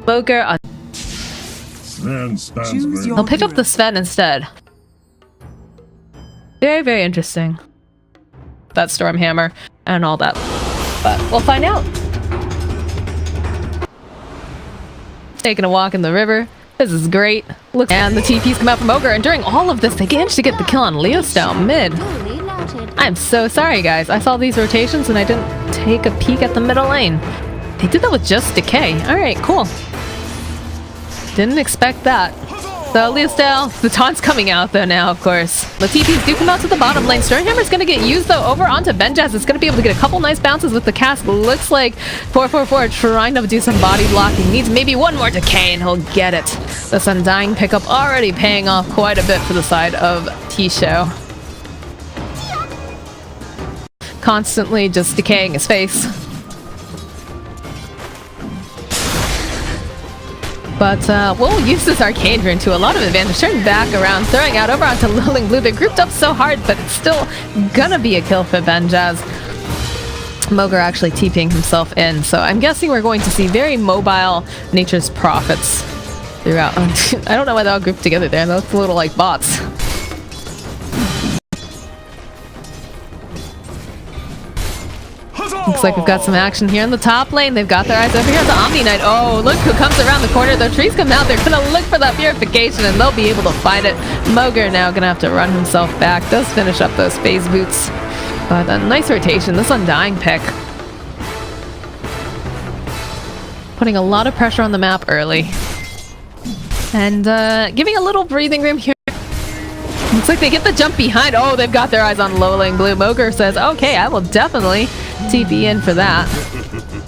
Boger. I'll pick up the Sven instead. Very, very interesting. That Stormhammer and all that. But we'll find out. Taking a walk in the river. This is great. Look, and the TPs come out from Ogre, and during all of this, they managed to get the kill on Leostyle mid. I'm so sorry, guys. I saw these rotations and I didn't take a peek at the middle lane. They did that with just Decay. Alright, cool. Didn't expect that. So Leostyle, the taunt's coming out though now, of course. The TPs do come out to the bottom lane. Stormhammer's gonna get used though over onto Benjaz. It's gonna be able to get a couple nice bounces with the cast. Looks like 444 trying to do some body blocking. Needs maybe one more Decay and he'll get it. This Undying pickup already paying off quite a bit for the side of Tshow. Constantly just decaying his face. But we'll use this Arcane Rune to a lot of advantage. Turn back around, throwing out over onto Lulling Blue. They're grouped up so hard, but it's still gonna be a kill for Benjaz. Moger actually TPing himself in, so I'm guessing we're going to see very mobile Nature's Prophets throughout. I don't know why they're all grouped together there. They look a little like bots. Looks like we've got some action here in the top lane. They've got their eyes over here on the Omni Knight. Oh, look who comes around the corner. The trees come out. They're going to look for that purification, and they'll be able to find it. Moger now going to have to run himself back. Does finish up those phase boots. But a nice rotation. This Undying pick. Putting a lot of pressure on the map early. And giving a little breathing room here. Looks like they get the jump behind. Oh, they've got their eyes on Lowling Blue. Moger says, okay, I will definitely TP in for that.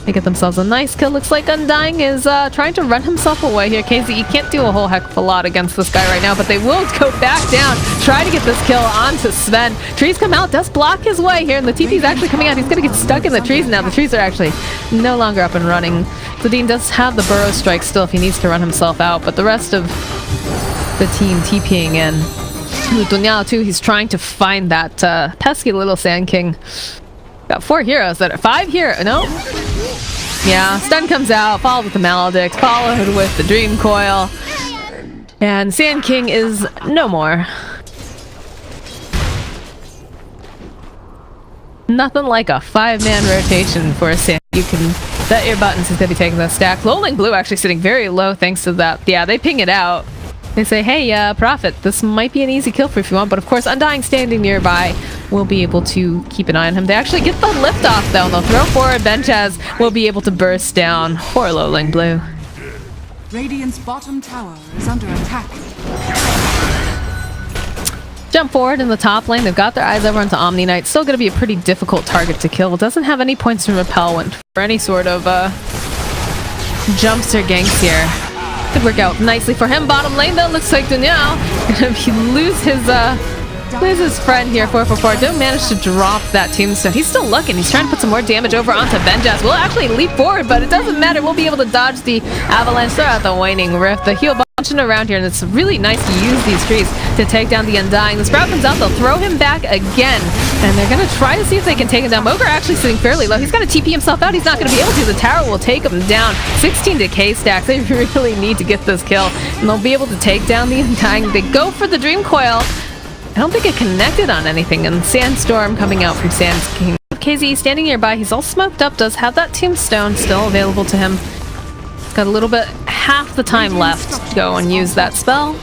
They get themselves a nice kill. Looks like Undying is trying to run himself away here. KZE can't do a whole heck of a lot against this guy right now, but they will go back down, try to get this kill onto Sven. Trees come out, does block his way here, and the TP's actually coming out. He's going to get stuck in the trees now. The trees are actually no longer up and running. Zadine does have the Burrow Strike still if he needs to run himself out, but the rest of the team TPing in. Dunyao too, he's trying to find that pesky little Sand King. Got 4 heroes that are 5 here. No. Yeah, stun comes out, followed with the Maledict, followed with the Dream Coil. And Sand King is no more. Nothing like a 5-man rotation for a Sand. You can bet your buttons he's going to be taking the stack. Lowling Blue actually sitting very low thanks to that. Yeah, they ping it out. They say, hey, Prophet, this might be an easy kill for if you want, but of course Undying standing nearby will be able to keep an eye on him. They actually get the lift off though, and they'll throw forward. Benchaz will be able to burst down for Lowling Blue. Radiant's bottom tower is under attack. Jump forward in the top lane. They've got their eyes over onto Omni Knight. Still going to be a pretty difficult target to kill. Doesn't have any points from repel for any sort of jumps or ganks here. Could work out nicely for him. Bottom lane though, looks like Dunyao gonna lose his friend here. 444 don't manage to drop that tombstone. He's still looking. He's trying to put some more damage over onto Benjaz. We'll actually leap forward, but it doesn't matter. We'll be able to dodge the avalanche, throw out the waning rift, the heal bunching around here, and it's really nice to use these trees to take down the Undying. The Sprout comes out, they'll throw him back again, and they're gonna try to see if they can take him down. Moger actually sitting fairly low. He's gonna TP himself out. He's not gonna be able to. The tower will take him down. 16 decay stacks. They really need to get this kill, and they'll be able to take down the Undying. They go for the Dream Coil. I don't think it connected on anything, and Sandstorm coming out from Sand King. KZ standing nearby. He's all smoked up, does have that tombstone still available to him. Got a little bit, half the time left to go and use that spell.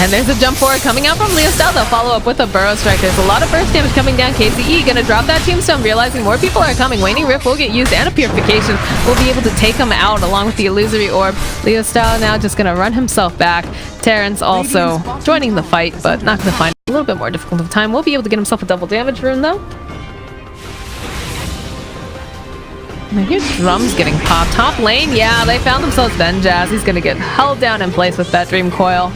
And there's a jump forward coming out from Leostyle. They'll follow up with a Burrow Strike. There's a lot of burst damage coming down. KZE gonna drop that tombstone, realizing more people are coming. Waning Rift will get used, and a Purification will be able to take him out along with the Illusory Orb. Leostyle now just gonna run himself back. Terrence also joining the fight, but not gonna find a little bit more difficult of time. Will be able to get himself a double damage rune though. I hear drums getting popped. Top lane, yeah, they found themselves Benjaz. He's gonna get held down in place with that Dream Coil.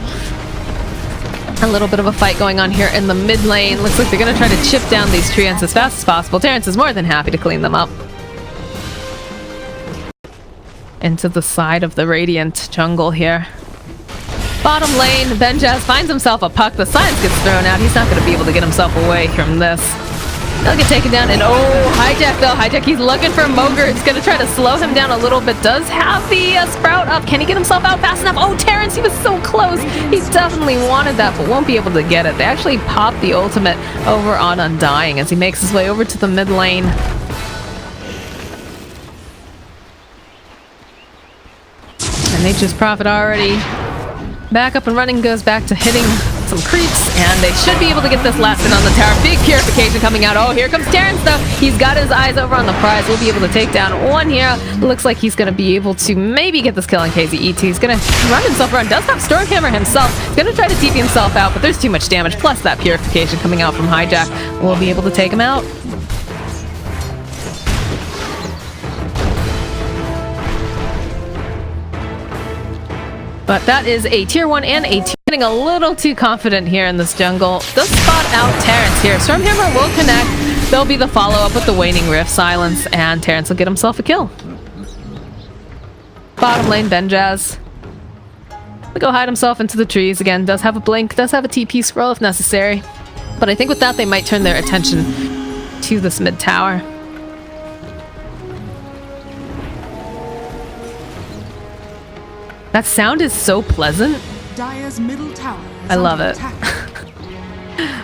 A little bit of a fight going on here in the mid lane. Looks like they're gonna try to chip down these treants as fast as possible. Terrence is more than happy to clean them up. Into the side of the Radiant jungle here. Bottom lane, Benjaz finds himself a puck. The Science gets thrown out. He's not gonna be able to get himself away from this. They'll get taken down, and oh, Hijack though. Hijack, he's looking for Moger. It's gonna try to slow him down a little bit. Does have the Sprout up. Can he get himself out fast enough? Oh, Terrence, he was so close. He definitely wanted that, but won't be able to get it. They actually popped the ultimate over on Undying as he makes his way over to the mid lane. And Nature's Prophet already back up and running, goes back to hitting some creeps, and they should be able to get this last hit on the tower. Big purification coming out. Oh, here comes Terrence though. He's got his eyes over on the prize. We'll be able to take down one here. Looks like he's going to be able to maybe get this kill on KZET. He's going to run himself around. Does have Stormhammer himself. He's going to try to TP himself out, but there's too much damage. Plus that purification coming out from Hijack. We'll be able to take him out. But that is a tier 1 and a tier. Getting a little too confident here in this jungle. Does spot out Terrence here. Stormhammer will connect. There'll be the follow-up with the Waning Rift silence, and Terrence will get himself a kill. Bottom lane, Benjaz. He'll go hide himself into the trees again. Does have a blink, does have a TP scroll if necessary. But I think with that they might turn their attention to this mid tower. That sound is so pleasant. Dire's middle tower is I love it.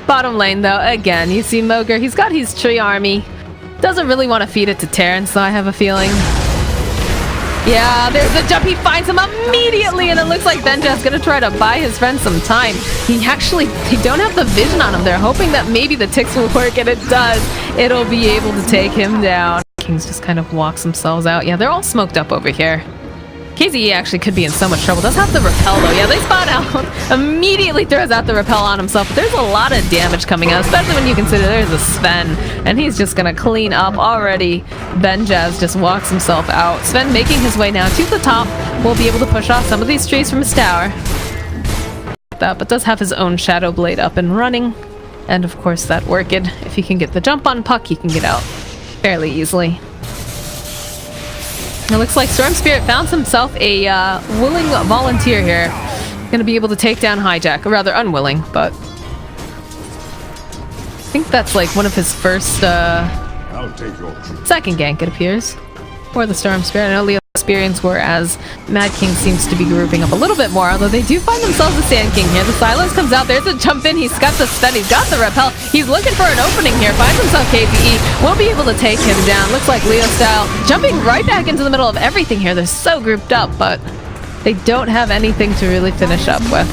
Bottom lane though, again, you see Moger. He's got his tree army. Doesn't really want to feed it to Terrence, though, I have a feeling. Yeah, there's a jump. He finds him immediately, and it looks like Benja's gonna try to buy his friend some time. They don't have the vision on him. They're hoping that maybe the ticks will work, and it does. It'll be able to take him down. Kings just kind of walks themselves out. Yeah, they're all smoked up over here. KZE actually could be in so much trouble. Does have the repel though. Yeah, they spot out. Immediately throws out the repel on himself. But there's a lot of damage coming out, especially when you consider there's a Sven. And he's just gonna clean up already. Benjaz just walks himself out. Sven making his way now to the top. Will be able to push off some of these trees from his tower. But does have his own Shadow Blade up and running. And of course that Orchid. If he can get the jump on Puck, he can get out fairly easily. It looks like Storm Spirit found himself a willing volunteer here. Gonna be able to take down Hijack, or rather unwilling, but I think that's like one of his first second gank, it appears, for the Storm Spirit. I know Leo's experience, whereas Mad King seems to be grouping up a little bit more, although they do find themselves a Sand King here. The silence comes out. There's a jump in. He's got the stun. He's got the repel. He's looking for an opening here. Finds himself KPE. Won't be able to take him down. Looks like Leo style. Jumping right back into the middle of everything here. They're so grouped up, but they don't have anything to really finish up with.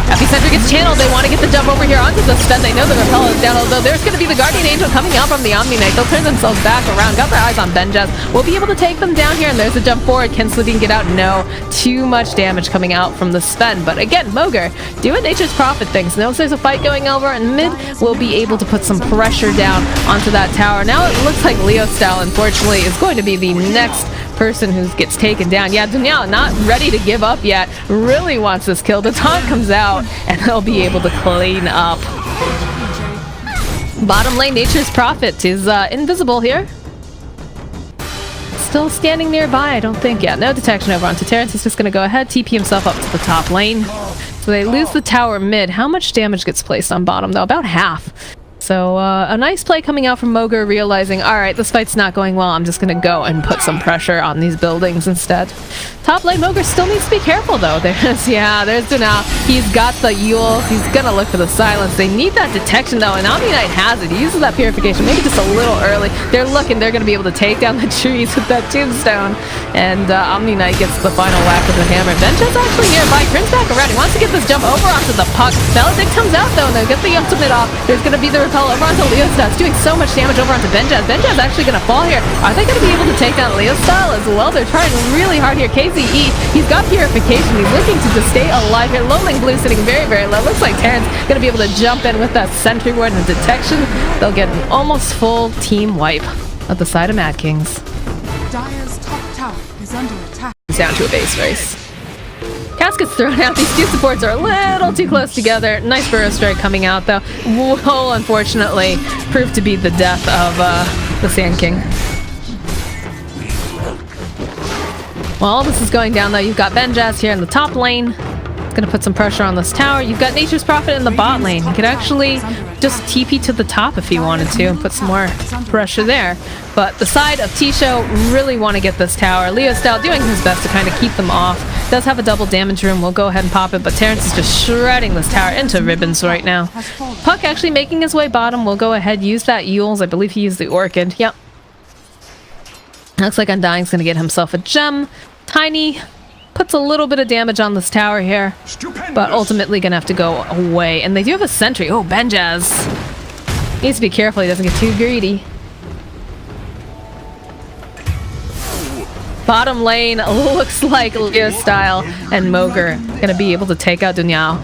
EPICENTER gets channeled. They want to get the jump over here onto the Sven. They know the repel is down, although there's going to be the Guardian Angel coming out from the Omni Knight. They'll turn themselves back around. Got their eyes on Benjaz. We'll be able to take them down here, and there's a jump forward. Can Slidine get out? No. Too much damage coming out from the Sven. But again, Moger doing Nature's Prophet things. Knows there's a fight going over in mid. We'll be able to put some pressure down onto that tower. Now it looks like Leo style, unfortunately, is going to be the next person who gets taken down. Yeah, Dunyao not ready to give up yet. Really wants this kill. The taunt comes out, and they'll be able to clean up. Bottom lane, Nature's Prophet is invisible here. Still standing nearby, I don't think. Yeah, no detection over onto Terrence. Is just going to go ahead, TP himself up to the top lane. So they lose the tower mid. How much damage gets placed on bottom, though? About half. So a nice play coming out from Moger, realizing, alright, this fight's not going well. I'm just going to go and put some pressure on these buildings instead. Top lane, Moger still needs to be careful, though. There's Dunal. He's got the Yule. He's going to look for the silence. They need that detection, though, and Omni Knight has it. He uses that purification, maybe just a little early. They're looking. They're going to be able to take down the trees with that tombstone. And Omni Knight gets the final whack with the hammer. Benja's actually nearby. Turns back around. He wants to get this jump over onto the Puck. Maledict comes out, though, and they'll get the ultimate off. There's going to be the repel over onto Leo Style. It's doing so much damage over onto Benjaz. Benjaz actually going to fall here. Are they going to be able to take down Leo Style as well? They're trying really hard here. KZE, he's got purification. He's looking to just stay alive here. Lowling Blue sitting very, very low. Looks like Terrence going to be able to jump in with that sentry ward and detection. They'll get an almost full team wipe at the side of Mad Kings. Dire's top tower is under attack. Down to a base race. Casket's thrown out. These two supports are a little too close together. Nice burrow strike coming out, though. Will, unfortunately, prove to be the death of the Sand King. While all this is going down, though, you've got Benjaz here in the top lane. It's gonna put some pressure on this tower. You've got Nature's Prophet in the bot lane. He could actually just TP to the top if he wanted to and put some more pressure there. But the side of Tshow really want to get this tower. Leo Style doing his best to kind of keep them off. Does have a double damage room. We'll go ahead and pop it, but Terrence is just shredding this tower into ribbons right now. Puck actually making his way bottom. We'll go ahead, use that Yules. I believe he used the Orchid. Yep. Looks like Undying's going to get himself a gem. Tiny puts a little bit of damage on this tower here, but ultimately going to have to go away. And they do have a sentry. Oh, Benjaz. Needs to be careful he doesn't get too greedy. Bottom lane looks like Leo Style and Moger going to be able to take out Dunyao.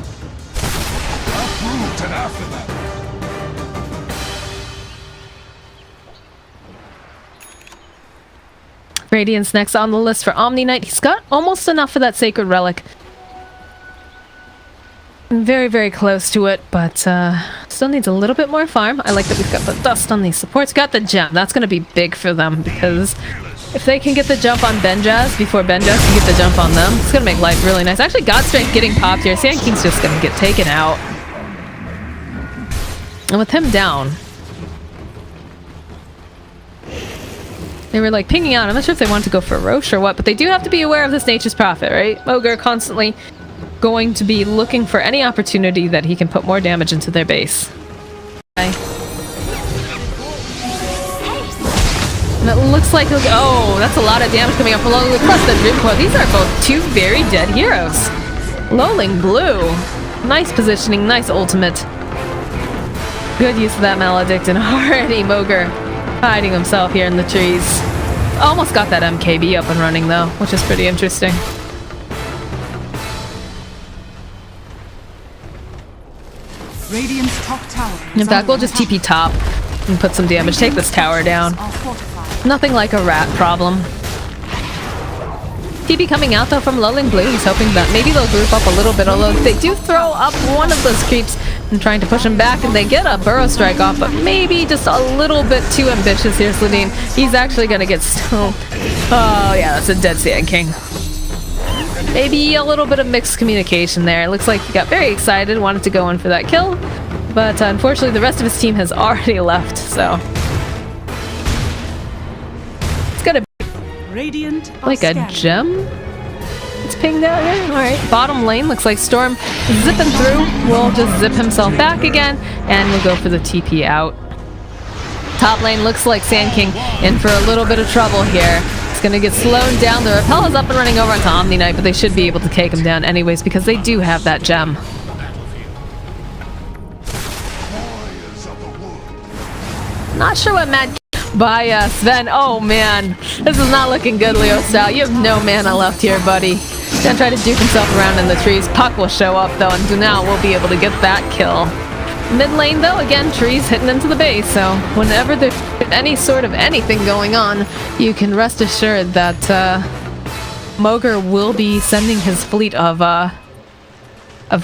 Radiance next on the list for Omni Knight. He's got almost enough for that Sacred Relic. Very, very close to it, but still needs a little bit more farm. I like that we've got the dust on these supports. Got the gem. That's going to be big for them, because if they can get the jump on Benjaz before Benjaz can get the jump on them, it's going to make life really nice. Actually, God Strength getting popped here. Sand King's just going to get taken out. And with him down, they were like pinging out. I'm not sure if they wanted to go for Roche or what, but they do have to be aware of this Nature's Prophet, right? Moger constantly going to be looking for any opportunity that he can put more damage into their base. Okay. And it looks like, oh, that's a lot of damage coming up from Lowling Blue plus the Dream Coil. These are both two very dead heroes. Lowling Blue. Nice positioning, nice ultimate. Good use of that Maledict, and already Moger hiding himself here in the trees. Almost got that MKB up and running though, which is pretty interesting. Radiant's top tower. In fact, we'll just TP top and put some damage. Take this tower down. Nothing like a rat problem. TP coming out though from Lowling Blue. He's hoping that maybe they'll group up a little bit, although they do throw up one of those creeps and trying to push him back, and they get a Burrow Strike off, but maybe just a little bit too ambitious here, Sladine. He's actually gonna get stoned. Oh yeah, that's a dead Sand King. Maybe a little bit of mixed communication there. It looks like he got very excited, wanted to go in for that kill, but unfortunately the rest of his team has already left, so it's gonna be Radiant like a gem. It's pinged out here. Alright, bottom lane looks like Storm zipping through. Will just zip himself back again, and we'll go for the TP out. Top lane looks like Sand King in for a little bit of trouble here. It's gonna get slowed down. The Repel is up and running over onto Omni Knight, but they should be able to take him down anyways because they do have that gem. Not sure what Mad by Sven. Oh man, this is not looking good, Leo Style. You have no mana left here, buddy. Gonna try to duke himself around in the trees. Puck will show up though, and Dunal will be able to get that kill. Mid lane though, again, trees hitting into the base, so whenever there's any sort of anything going on, you can rest assured that Moger will be sending his fleet of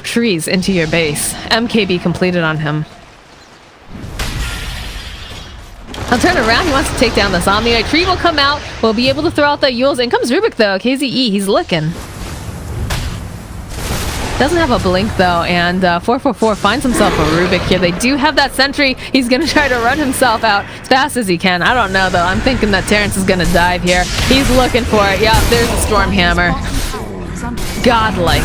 trees into your base. MKB completed on him. I'll turn around. He wants to take down this Omni Knight. Tree will come out. We'll be able to throw out the Yules. In comes Rubik though. KZE, he's looking. Doesn't have a blink though, and 444 finds himself a Rubik here. They do have that sentry. He's gonna try to run himself out as fast as he can. I don't know though. I'm thinking that Terrence is gonna dive here. He's looking for it. Yeah, there's a Storm Hammer. Godlike.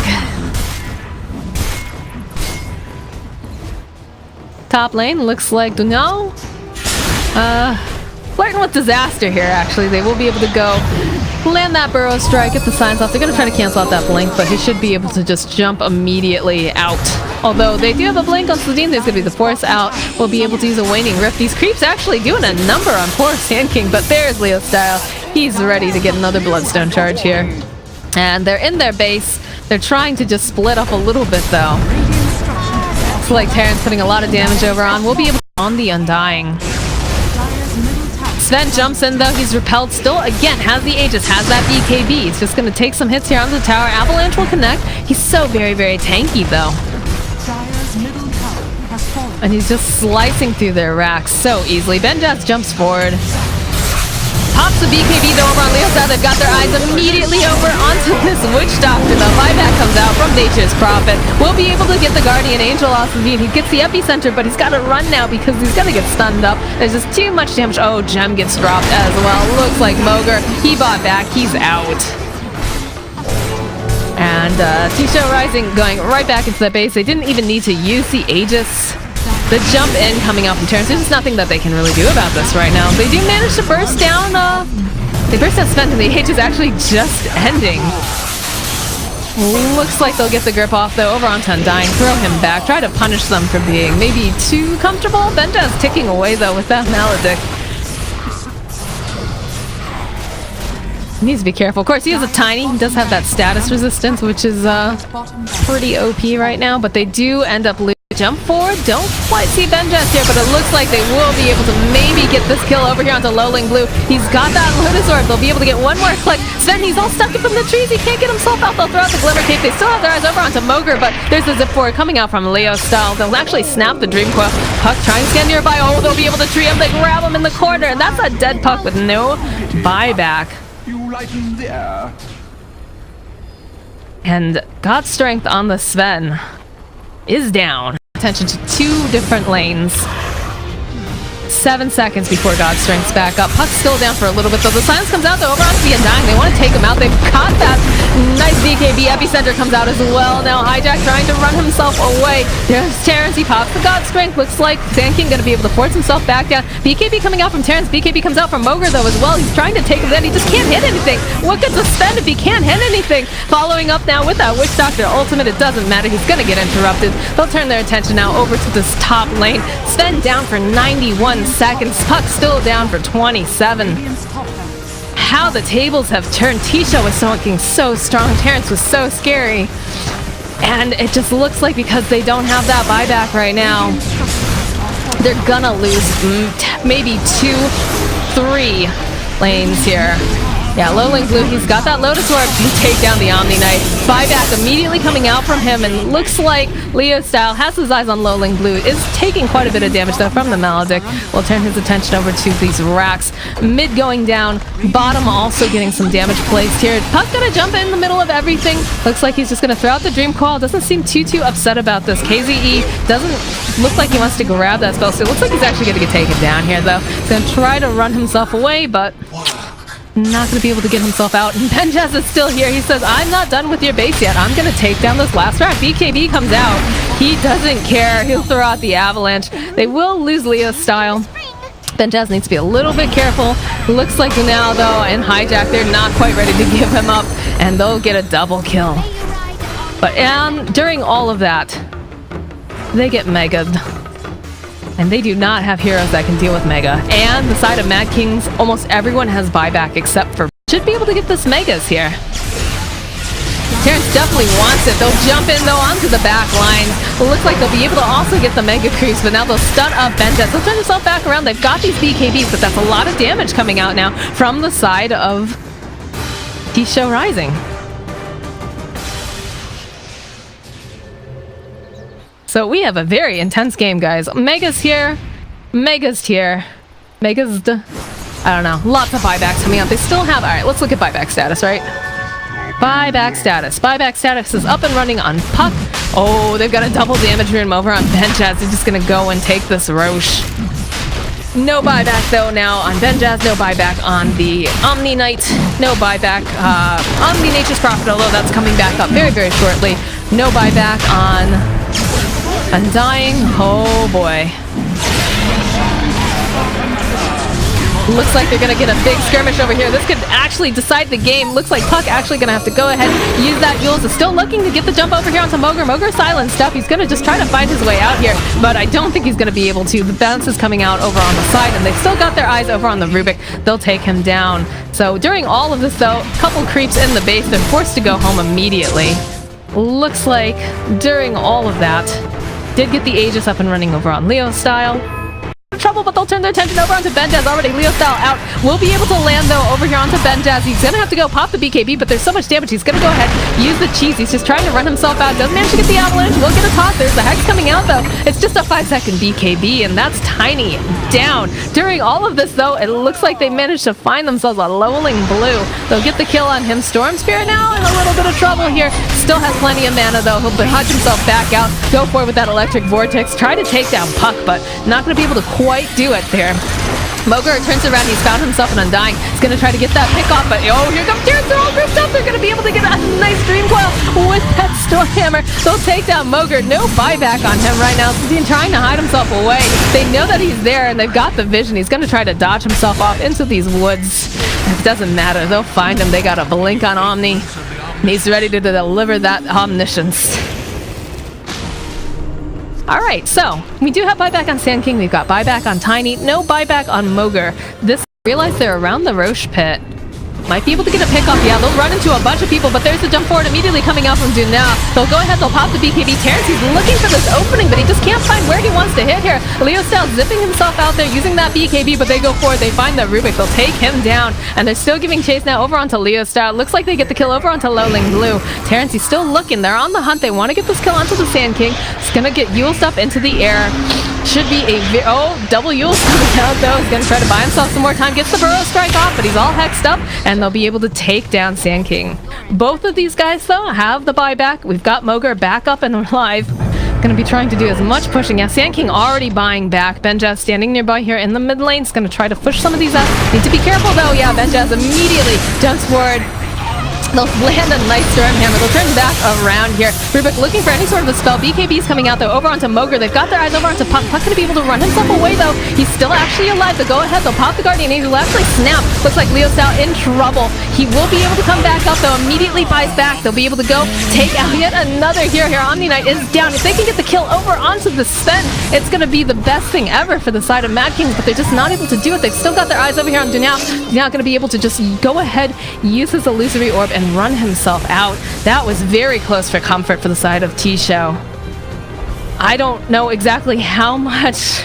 Top lane looks like Dunal. Flirting with disaster here, actually. They will be able to go land that Burrow Strike, get the signs off. They're going to try to cancel out that blink, but he should be able to just jump immediately out. Although they do have a blink on Sladine, there's going to be the Force out. We'll be able to use a Waning Rift. These creeps actually doing a number on poor Sand King, but there's Leo Style. He's ready to get another Bloodstone charge here. And they're in their base. They're trying to just split up a little bit, though. It's like Terrence putting a lot of damage over on. We'll be able to on the Undying. Sven jumps in though, he's repelled still, again, has the Aegis, has that BKB. He's just going to take some hits here on the tower. Avalanche will connect. He's so very, very tanky though. And he's just slicing through their racks so easily. Benjaz jumps forward. Pops the BKB though over on Leo's side. They've got their eyes immediately over onto this Witch Doctor. The buyback comes out from Nature's Prophet. We'll be able to get the Guardian Angel off of him. He gets the epicenter, but he's got to run now because he's going to get stunned up. There's just too much damage. Oh, Gem gets dropped as well. Looks like Moger. He bought back. He's out. And Tshow Rising going right back into the base. They didn't even need to use the Aegis. The jump in coming out from Terrence, there's just nothing that they can really do about this right now. They do manage to burst down, they burst down Sven, and the Age is actually just ending. Looks like they'll get the grip off though, over onto Undying, throw him back, try to punish them for being maybe too comfortable. Benja's ticking away though with that Maledict. He needs to be careful. Of course, he is a tiny. He does have that status resistance, which is pretty OP right now, but they do end up losing. Jump forward, don't quite see Benjas here, but it looks like they will be able to maybe get this kill over here onto Lowling Blue. He's got that Lotus Orb, they'll be able to get one more click. Sven, he's all stuck up in the trees, he can't get himself out, they'll throw out the Glimmer Cape. They still have their eyes over onto Moger, but there's the Zip Forward coming out from Leo style. They'll actually snap the Dream Coil. Puck try and scan nearby, oh, they'll be able to tree him, they grab him in the corner, and that's a dead Puck with no buyback. You lighten the air. And God's Strength on the Sven is down. Attention to two different lanes. 7 seconds before God's Strength's back up. Puck's still down for a little bit though. The silence comes out though over onto the Undying. They want to take him out. They've caught that nice BKB. Epicenter comes out as well. Now Hijack trying to run himself away. There's Terrence. He pops the God's Strength. Looks like Sand King going to be able to force himself back down. BKB coming out from Terrence. BKB comes out from Moger though as well. He's trying to take him down. He just can't hit anything. What good to spend if he can't hit anything? Following up now with that Witch Doctor ultimate. It doesn't matter. He's going to get interrupted. They'll turn their attention now over to this top lane. Sven down for 91 seconds. Puck still down for 27. How the tables have turned. Tshow was looking so strong. Terrence was so scary. And it just looks like because they don't have that buyback right now, they're gonna lose maybe 2-3 lanes here. Yeah, Lowling Blue, he's got that Lotus Orb to take down the Omni Knight. Buyback immediately coming out from him, and looks like Leo Style has his eyes on Lowling Blue, is taking quite a bit of damage though from the Maledict. Will turn his attention over to these racks. Mid going down, bottom also getting some damage placed here. Puck's gonna jump in the middle of everything. Looks like he's just gonna throw out the Dream Coil. Doesn't seem too upset about this. KZE doesn't look like he wants to grab that spell, so it looks like he's actually gonna get taken down here though. He's gonna try to run himself away, but not going to be able to get himself out. And Benjaz is still here. He says, I'm not done with your base yet. I'm going to take down this last rack. BKB comes out. He doesn't care. He'll throw out the Avalanche. They will lose Leo's Style. Benjaz needs to be a little bit careful. Looks like now, though, and Hijack, they're not quite ready to give him up. And they'll get a double kill. But during all of that, they get megaed. And they do not have heroes that can deal with Mega. And the side of Mad Kings, almost everyone has buyback except for... Should be able to get this Megas here. Terrence definitely wants it. They'll jump in though onto the back line. It looks like they'll be able to also get the Mega Creeps, but now they'll stun up Benjet. They'll turn themselves back around. They've got these BKBs, but that's a lot of damage coming out now from the side of Tshow Rising. So we have a very intense game, guys. Mega's here. Mega's here. Mega's... I don't know. Lots of buybacks coming out. They still have... Alright, let's look at buyback status, right? Buyback status. Buyback status is up and running on Puck. Oh, they've got a double damage rune over on Benjaz. They're just going to go and take this Roche. No buyback, though, now on Benjaz. No buyback on the Omni Knight. No buyback on the Nature's Prophet, although that's coming back up very, very shortly. No buyback on... Undying, oh boy. Looks like they're gonna get a big skirmish over here. This could actually decide the game. Looks like Puck actually gonna have to go ahead, use that Yules. Is still looking to get the jump over here onto Moger. Moger silenced up. He's gonna just try to find his way out here, but I don't think he's gonna be able to. The bounce is coming out over on the side, and they've still got their eyes over on the Rubik. They'll take him down. So during all of this though, a couple creeps in the base. They're forced to go home immediately. Looks like during all of that, did get the Aegis up and running over on Leo Style. Trouble trouble, but they'll turn their attention over onto Benjaz already. Leo Style out. Will be able to land, though, over here onto Benjaz. He's going to have to go pop the BKB, but there's so much damage. He's going to go ahead, use the cheese. He's just trying to run himself out. Doesn't manage to get the avalanche. Will get a toss. There's the Hex coming out, though. It's just a 5-second BKB, and that's Tiny down. During all of this, though, it looks like they managed to find themselves a Lowling Blue. They'll get the kill on him. Storm Spirit now in a little bit of trouble here. Still has plenty of mana, though. He'll dodge himself back out. Go for it with that Electric Vortex. Try to take down Puck, but not going to be able to quite do it there. Mogar turns around. He's found himself an Undying. He's going to try to get that pick off, but oh, here comes Terrence. They're all grouped up. They're going to be able to get a nice Dream Coil with that Storm Hammer. They'll take down Mogar. No buyback on him right now. He's trying to hide himself away. They know that he's there, and they've got the vision. He's going to try to dodge himself off into these woods. It doesn't matter. They'll find him. They got a blink on Omni. And he's ready to deliver that omniscience. Alright, so we do have buyback on Sand King. We've got buyback on Tiny. No buyback on Mogar. Realize they're around the Roche pit. Might be able to get a pick off. Yeah, they'll run into a bunch of people, but there's a jump forward immediately coming out from Dunao. They'll go ahead, they'll pop the BKB. Terrence, he's looking for this opening, but he just can't find where he wants to hit here. Leo Style zipping himself out there using that BKB, but they go forward. They find the Rubik. They'll take him down, and they're still giving chase now over onto Leo Style. Looks like they get the kill over onto Lowling Blue. Terrence, he's still looking. They're on the hunt. They want to get this kill onto the Sand King. It's going to get Yule's up into the air. Should be a double Yule's coming out, though. He's going to try to buy himself some more time. Gets the Burrow Strike off, but he's all hexed up, and they'll be able to take down Sand King. Both of these guys, though, have the buyback. We've got Mogar back up and alive. Going to be trying to do as much pushing. Yeah, Sand King already buying back. Benjaz standing nearby here in the mid lane. Is going to try to push some of these out. Need to be careful, though. Yeah, Benjaz immediately jumps forward. They'll land a nice Storm Hammer. They'll turn back around here. Rubik looking for any sort of a spell. BKB's coming out, though, over onto Mogar. They've got their eyes over onto Puck. Puck's going to be able to run himself away, though. He's still actually alive. They'll go ahead. They'll pop the Guardian Angel. They'll actually snap. Looks like Leo Style in trouble. He will be able to come back up, though. Immediately buys back. They'll be able to go take out yet another hero here. Omni Knight is down. If they can get the kill over onto the Sven, it's going to be the best thing ever for the side of Mad Kings, but they're just not able to do it. They've still got their eyes over here on Dunao. Dunao going to be able to just go ahead, use his Illusory Orb, and run himself out. That was very close for comfort for the side of Tshow. I don't know exactly how much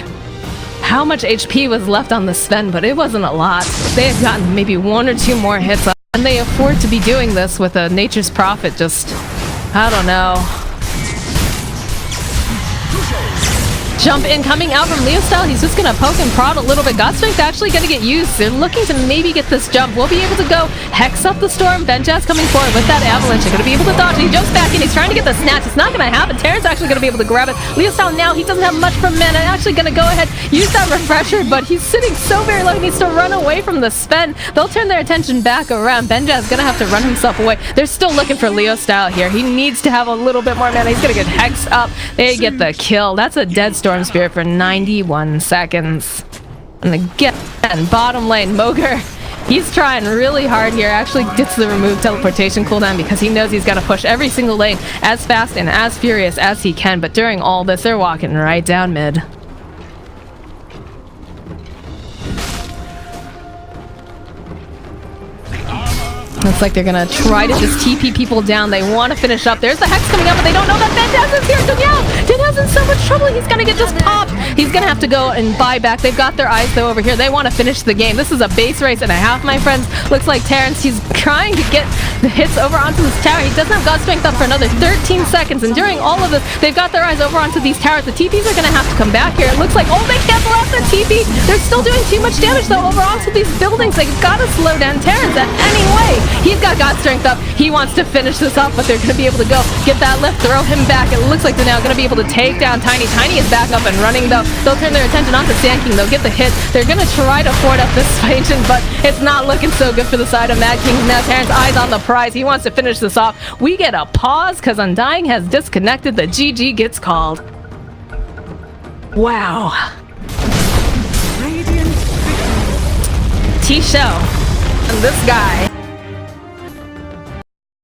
HP was left on the Sven, but it wasn't a lot. They had gotten maybe 1 or 2 more hits up, and they afford to be doing this with a Nature's Prophet. Just, I don't know. Jump in, coming out from Leo Style. He's just going to poke and prod a little bit. God Strength actually going to get used. They're looking to maybe get this jump. We'll be able to go hex up the Storm. Benjaz coming forward with that Avalanche. They're going to be able to dodge. He jumps back in. He's trying to get the snatch. It's not going to happen. Terrence actually going to be able to grab it. Leo Style now, he doesn't have much for mana. Actually going to go ahead, use that Refresher, but he's sitting so very low. He needs to run away from the Sven. They'll turn their attention back around. Benjaz going to have to run himself away. They're still looking for Leo Style here. He needs to have a little bit more mana. He's going to get hexed up. They get the kill. That's a dead Storm Spirit for 91 seconds. And again, bottom lane, Mogar, he's trying really hard here. Actually gets the remove teleportation cooldown because he knows he's got to push every single lane as fast and as furious as he can. But during all this, they're walking right down mid. Looks like they're gonna try to just TP people down. They want to finish up. There's the Hex coming up, but they don't know that Benjaz is here. Dunyao's in so much trouble. He's gonna get just popped. He's gonna have to go and buy back. They've got their eyes though over here. They want to finish the game. This is a base race and a half, my friends. Looks like Terrence, he's trying to get the hits over onto this tower. He doesn't have God Strength up for another 13 seconds. And during all of this, they've got their eyes over onto these towers. The TPs are gonna have to come back here. It looks like, oh, they cancel out the TP. They're still doing too much damage though over onto these buildings. They've got to slow down Terrence at any way. He's got God Strength up. He wants to finish this up, but they're going to be able to go get that lift, throw him back. It looks like they're now going to be able to take down Tiny. Tiny is back up and running, though. They'll turn their attention onto Sand King. They'll get the hit. They're going to try to ford up this fight, but it's not looking so good for the side of Mad Kings. Now Terrence, eyes on the prize. He wants to finish this off. We get a pause because Undying has disconnected. The GG gets called. Wow. Radiant victory. Tshow and this guy